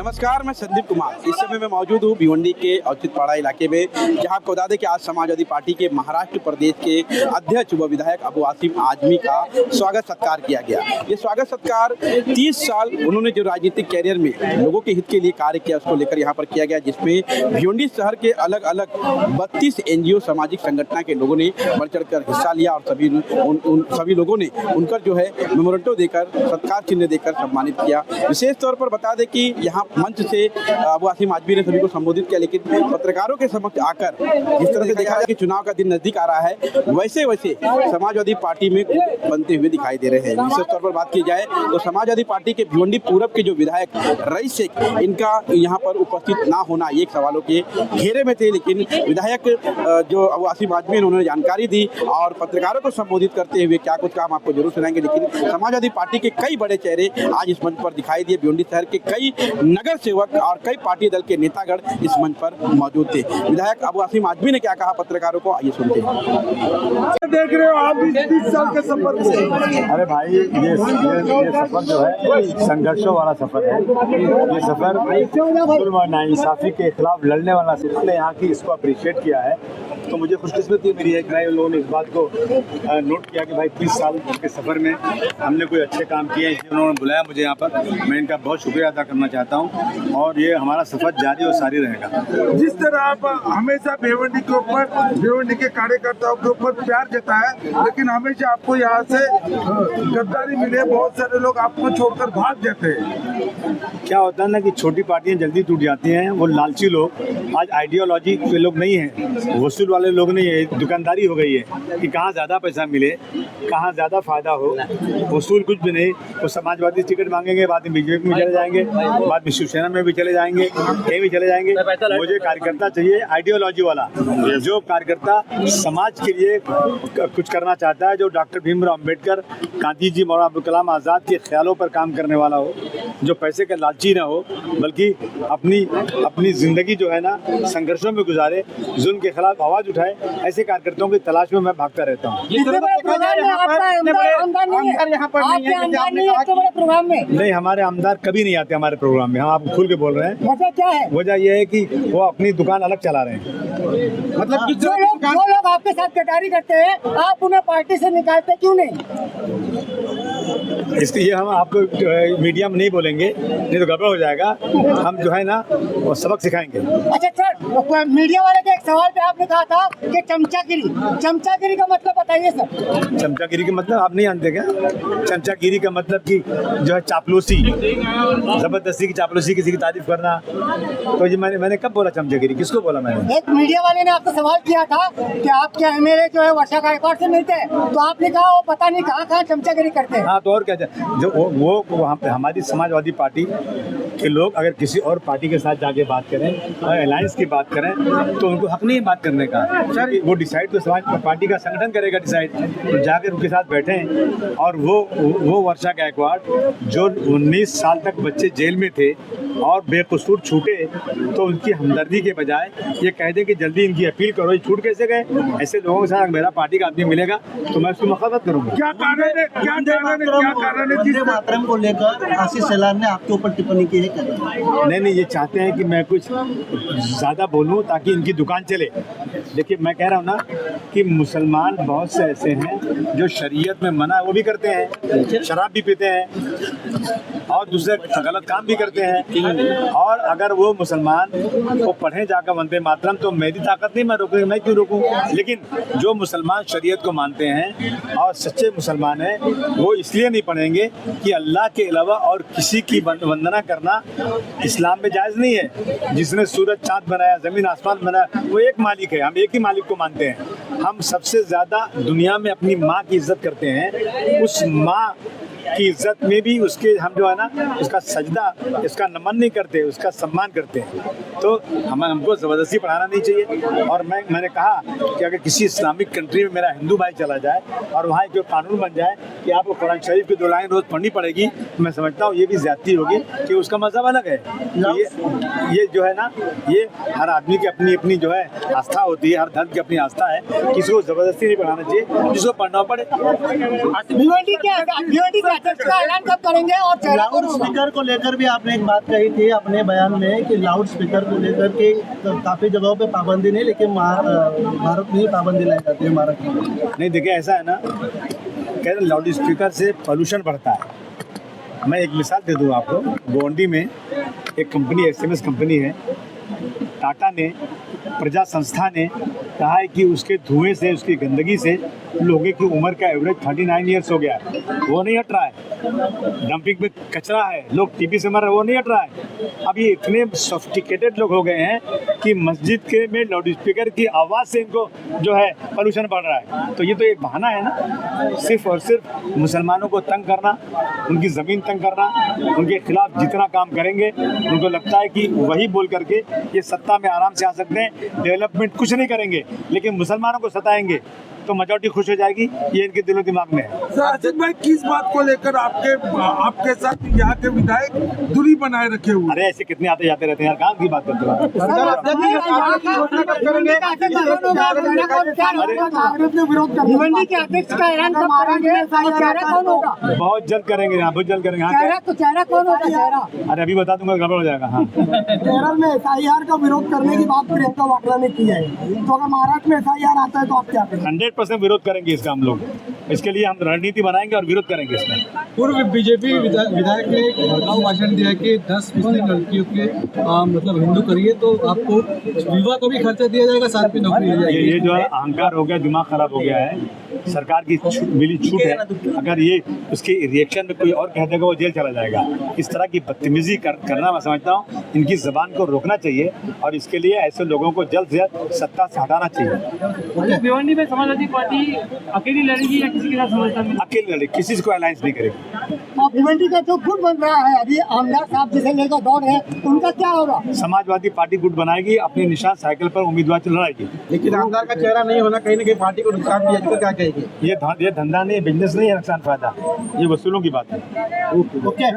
नमस्कार, मैं संदीप कुमार। इस समय मैं मौजूद हूँ भिवंडी के औचित्यपाड़ा इलाके में, जहाँ आपको बता दें कि आज समाजवादी पार्टी के महाराष्ट्र प्रदेश के अध्यक्ष व विधायक अबू आसिम आजमी का स्वागत सत्कार किया गया। ये स्वागत सत्कार 30 साल उन्होंने जो राजनीतिक कैरियर में लोगों के हित के लिए कार्य किया उसको लेकर यहाँ पर किया गया, जिसमें भिवंडी शहर के अलग अलग 32 NGO सामाजिक संगठन के लोगों ने बढ़ चढ़ कर हिस्सा लिया और सभी लोगों ने उनकर जो है मेमोरेंडो देकर, सत्कार चिन्ह देकर सम्मानित किया। विशेष तौर पर बता दें कि यहाँ मंच से अबू आसिम आजमी ने सभी को संबोधित किया, लेकिन पत्रकारों के समक्ष आकर जिस तरह से देखा जाए कि चुनाव का दिन नजदीक आ रहा है, वैसे वैसे समाजवादी पार्टी में गुट बनते हुए दिखाई दे रहे हैं। विशेष तौर पर बात की जाए तो समाजवादी पार्टी के भिवंडी पूरब के जो विधायक रईस शेख, इनका यहाँ पर उपस्थित ना होना एक सवालों के घेरे में थे, लेकिन विधायक जो अबू आसिम आजमी ने उन्होंने जानकारी दी और पत्रकारों को संबोधित करते हुए क्या कुछ काम आपको जरूर सुनाएंगे। लेकिन समाजवादी पार्टी के कई बड़े चेहरे आज इस मंच पर दिखाई दिए। भिवंडी शहर के कई नगर सेवक और कई पार्टी दल के नेतागण इस मंच पर मौजूद थे। विधायक अबू आसिम आजमी ने क्या कहा पत्रकारों को, आइए सुनते हैं। देख रहे हो आप 20 साल के सफर को। अरे भाई, ये सफर जो है संघर्षों वाला सफर है। ये सफर जुल्म और नाइंसाफी के खिलाफ लड़ने वाला सफर। हमने यहाँ की इसको अप्रिशिएट किया है, तो मुझे खुशकिस्मती मेरी है कि भाई लोगों ने इस बात को नोट किया कि भाई 30 साल के सफर में हमने कोई अच्छे काम किए हैं, इसलिए उन्होंने बुलाया मुझे यहाँ पर। मैं इनका बहुत शुक्रिया अदा करना चाहता हूँ और ये हमारा सफर जारी और सारी रहेगा। जिस तरह आप हमेशा भिवंडी के ऊपर, भिवंडी के कार्यकर्ताओं के ऊपर प्यार जताया, लेकिन हमेशा आपको यहाँ से गद्दारी मिले, बहुत सारे लोग आपको छोड़कर भाग जाते हैं। क्या होता है ना कि छोटी पार्टियां जल्दी टूट जाती हैं। वो लालची लोग आज आइडियोलॉजी के लोग नहीं हैं, वसूल वाले लोग नहीं है। दुकानदारी हो गई है कि कहाँ ज़्यादा पैसा मिले, कहाँ ज़्यादा फायदा हो। वसूल कुछ भी नहीं। वो समाजवादी टिकट मांगेंगे, बाद में बीजेपी में चले जाएंगे, बाद में शिवसेना में भी चले जाएंगे, कहीं भी चले जाएंगे। मुझे कार्यकर्ता चाहिए आइडियोलॉजी वाला, जो कार्यकर्ता समाज के लिए कुछ करना चाहता है, जो डॉक्टर भीमराव अम्बेडकर, गांधी जी, मौलाना अब्दुल कलाम आज़ाद के ख्यालों पर काम करने वाला हो, जो पैसे का लालची ना हो, बल्कि अपनी ज़िंदगी जो है ना संघर्षों में गुजारे, जुल्म के खिलाफ आवाज़ उठाए। ऐसे कार्यकर्ताओं की तलाश में मैं भागता रहता हूँ। नहीं, हमारे आमदार कभी नहीं आते हमारे प्रोग्राम में। हम आपको खुल के बोल रहे हैं। वजह क्या है? वजह यह है कि वो अपनी दुकान अलग चला रहे हैं। मतलब कि जो लोग आपके साथ गद्दारी करते हैं, आप उन्हें पार्टी से निकालते क्यों नहीं? इसलिए हम आपको मीडिया में नहीं बोलेंगे, नहीं तो गड़बड़ हो जाएगा। हम जो है ना वो सबक सिखाएंगे। अच्छा सर, मीडिया वाले के एक सवाल पे आपने कहा था कि चमचागिरी का मतलब बताइए सर। चमचागिरी का मतलब आप नहीं जानते क्या? चमचागिरी का मतलब कि जो है चापलूसी, जबरदस्ती की चापलूसी, किसी की तारीफ करना। तो ये मैंने कब बोला चमचागिरी? किसको बोला मैंने? एक मीडिया वाले ने आपसे सवाल किया था कि आपके MLA जो है वर्षा गायकवाड़ से मिलते हैं, तो आपने कहा वो पता नहीं कहाँ चमचागिरी करते हैं। हाँ, तो और क्या जो वो वहाँ पे हमारी समाजवादी पार्टी के लोग अगर किसी और पार्टी के साथ जाके बात करें और अलायंस की बात करें, तो उनको हक नहीं है बात करने का। सर, वो डिसाइड तो समाज पार्टी का संगठन करेगा डिसाइड, तो जाकर उनके साथ बैठें। और वो वर्षा गायकवाड़ जो 19 साल तक बच्चे जेल में थे और बेकसूर छूटे, तो उनकी हमदर्दी के बजाय ये कह दें कि जल्दी इनकी अपील करो, ये छूट कैसे गए? ऐसे लोगों के साथ मेरा पार्टी का आदमी मिलेगा तो मैं उसकी मुखालफत करूँगा। क्या कारण है वंदे मातरम को लेकर आशीष शेलार ने आपके ऊपर टिप्पणी की है? नहीं, ये चाहते हैं कि मैं कुछ ज़्यादा बोलूं ताकि इनकी दुकान चले। देखिए, मैं कह रहा हूं ना कि मुसलमान बहुत से ऐसे हैं जो शरीयत में मना वो भी करते हैं, शराब भी पीते हैं और दूसरे गलत काम भी करते हैं। और अगर वो मुसलमान को पढ़े जाकर वंदे मातरम, तो मेरी ताकत नहीं, मैं क्यों रोकूं? लेकिन जो मुसलमान शरीयत को मानते हैं और सच्चे मुसलमान हैं, वो इसलिए नहीं पढ़ेंगे कि अल्लाह के अलावा और किसी की वंदना करना इस्लाम में जायज़ नहीं है। जिसने सूरज चाँद बनाया, ज़मीन आसमान बनाया, वो एक मालिक है। हम एक ही मालिक को मानते हैं। हम सबसे ज़्यादा दुनिया में अपनी माँ की इज़्ज़त करते हैं। उस माँ की इज्जत में भी उसके हम जो है ना उसका सजदा, उसका नमन नहीं करते, उसका सम्मान करते हैं। तो हमको ज़बरदस्ती पढ़ाना नहीं चाहिए। और मैंने कहा कि अगर किसी इस्लामिक कंट्री में मेरा हिंदू भाई चला जाए और वहाँ एक जो कानून बन जाए कि आपको कुरान शरीफ की 2 लाइन रोज़ पढ़नी पड़ेगी, मैं समझता हूँ ये भी ज़्यादती होगी कि उसका मज़हब अलग है। तो ये जो है ना, ये हर आदमी की अपनी अपनी जो है आस्था होती है, हर धर्म की अपनी आस्था है। किसी को ज़बरदस्ती नहीं पढ़ाना चाहिए, जिसको पढ़ना पड़े। भिवंडी क्या अध्यक्ष का ऐलान कब करेंगे और चेहरा कौन लाउड होगा? स्पीकर को लेकर भी आपने एक बात कही थी अपने बयान में कि लाउड स्पीकर को लेकर के काफी जगहों पे पाबंदी नहीं, लेकिन भारत में ही पाबंदी लाई जाती है महाराष्ट्र में। नहीं देखिए, ऐसा है ना, कह रहे लाउड स्पीकर से पोल्यूशन बढ़ता है। मैं एक मिसाल दे दूँ आपको। गोंडी में एक कंपनी, SMS कंपनी है, टाटा ने, प्रजा संस्था ने कहा है कि उसके धुएं से, उसकी गंदगी से लोगों की उम्र का एवरेज 39 ईयर्स हो गया है। वो नहीं हट रहा है। डंपिंग में कचरा है, लोग टीबी से मर रहे हैं, वो नहीं हट रहा है। अब ये इतने सोफिस्टिकेटेड लोग हो गए हैं कि मस्जिद के में लाउड स्पीकर की आवाज़ से इनको जो है पोल्यूशन बढ़ रहा है। तो ये तो एक बहाना है ना, सिर्फ और सिर्फ मुसलमानों को तंग करना, उनकी ज़मीन तंग करना। उनके खिलाफ जितना काम करेंगे, उनको लगता है कि वही बोल करके ये सत्ता में आराम से आ सकते हैं, डेवलपमेंट कुछ नहीं करेंगे, लेकिन मुसलमानों को सताएंगे तो मेजॉरिटी खुश हो जाएगी। ये इनके दिलो दिमाग में है। सर आसिफ भाई, किस बात को लेकर आपके साथ यहाँ के विधायक दूरी बनाए रखे हुए? अरे ऐसे कितने आते जाते रहते हैं यार, कहाँ की बात करते हो? भिवंडी के अध्यक्ष का ऐलान कब करेंगे और चेहरा कौन होगा? बहुत जल्द करेंगे यहाँ, बहुत जल्द करेंगे। हाँ, चेहरा कौन होगा? चेहरा अरे अभी बता दूंगा, गड़बड़ हो जाएगा। हाँ, केरल में SIR का विरोध करने की बात प्रियंका वाड्रा ने की है, तो अगर महाराष्ट्र में SIR आता है तो आप क्या करेंगे? 100% विरोध करेंगे इसका हम लोग। इसके लिए हम रणनीति बनाएंगे और विरोध करेंगे इसमें। पूर्व बीजेपी विधायक ने एक भड़काऊ भाषण दिया कि 10 मुस्लिम लड़कियों के मतलब हिंदू करिए तो आपको विवाह को भी खर्चा दिया जाएगा, साथ में नौकरी दी जाएगी। ये जो है अहंकार हो गया, दिमाग खराब हो गया है। सरकार की मिली छूट है, अगर ये उसके रिएक्शन में कोई और कह देगा वो जेल चला जाएगा। इस तरह की बदतमीजी करना मैं समझता हूँ इनकी ज़बान को रोकना चाहिए और इसके लिए ऐसे लोगों को जल्द से जल्द सत्ता से हटाना चाहिए। भिवंडी में समाजवादी पार्टी अकेली लड़ेगी या किसी के साथ समझौता में? अकेले लड़े, किसी से कोई अलायंस नहीं करेगी। और भिवंडी का जो गुट बन रहा है अभी आमदार साहब जिसे लेकर दौड़ है, उनका क्या होगा? समाजवादी पार्टी गुट बनाएगी, अपने निशान साइकिल पर उम्मीदवार लड़ाएगी। लेकिन आमदार का चेहरा नहीं होना कहीं ना कहीं पार्टी को नुकसान भी है, इसको क्या कहेंगे? ये धंधा नहीं, बिजनेस नहीं है नुकसान फायदा, ये वसूलों की बात है। ओके।